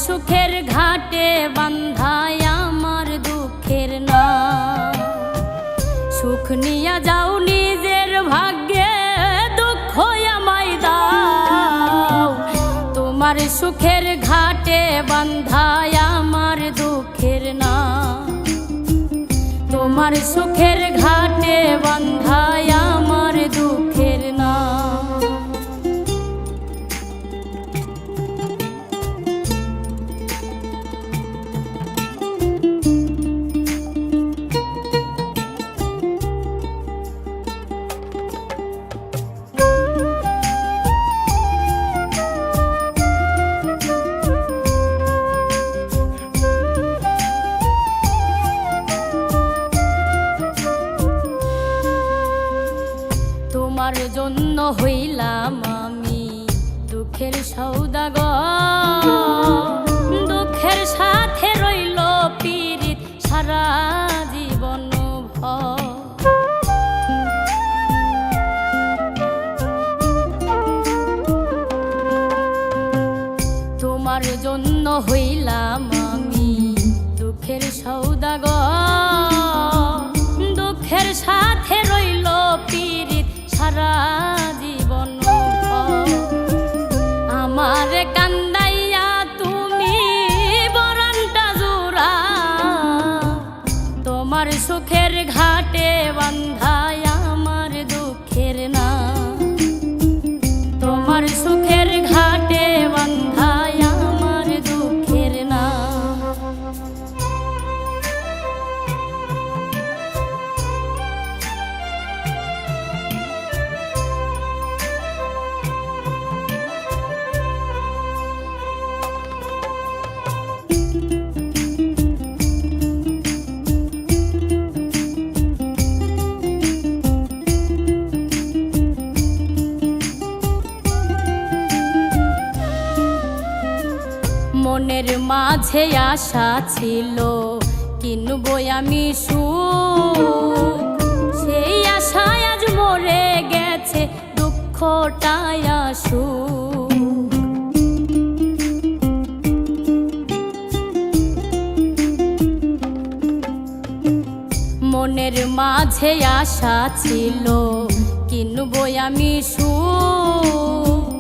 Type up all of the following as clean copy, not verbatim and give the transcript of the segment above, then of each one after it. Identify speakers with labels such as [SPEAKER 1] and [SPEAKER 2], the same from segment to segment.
[SPEAKER 1] সুখের ঘাটে বান্ধায় আমার দুঃখের না। সুখ নিয়া যাও নিজের ভাগ্যে, দুঃখ আমায় দাও। তোমার সুখের ঘাটে বান্ধায় আমার দুঃখের না। তোমার সুখের ঘাটে বান্ধায় আমার দুঃখের না। তোমার জন্য হইলাম আমি দুঃখের সওদাগর, দুঃখের সাথে রইল পীড়িত সারা জীবন ভর। তোমার জন্য হইলাম আমি দুঃখের সওদাগর, দুঃখের সাথে রইল পীড়িত সারা জীবন ভর। আমার কান্দাইয়া তুমি বরণটা জোড়া, তোমার সুখের ঘাটে বান্ধায় আমার দুঃখের না। তোমার সুখের ঘাটে বান্ধায় আমার দুঃখের না। মনের মাঝে আশা ছিল কিনবো আমি সুখ, সেই আশায় আজ মরে গেছে দুঃখটায় সুখ। মনের মাঝে আশা ছিল কিনবো আমি সুখ,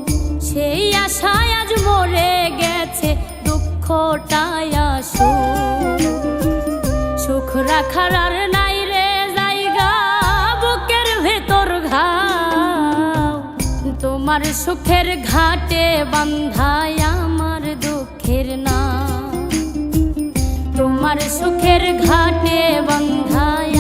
[SPEAKER 1] সেই আশায় আজ মরে গেছে দুঃখটায় সুখ। সুখ রাখার আর নাই রে জায়গা বুকের ভেতর ঘাও। তোমার সুখের ঘাটে বান্ধায় আমার দুঃখের না। তোমার সুখের ঘাটে বান্ধায়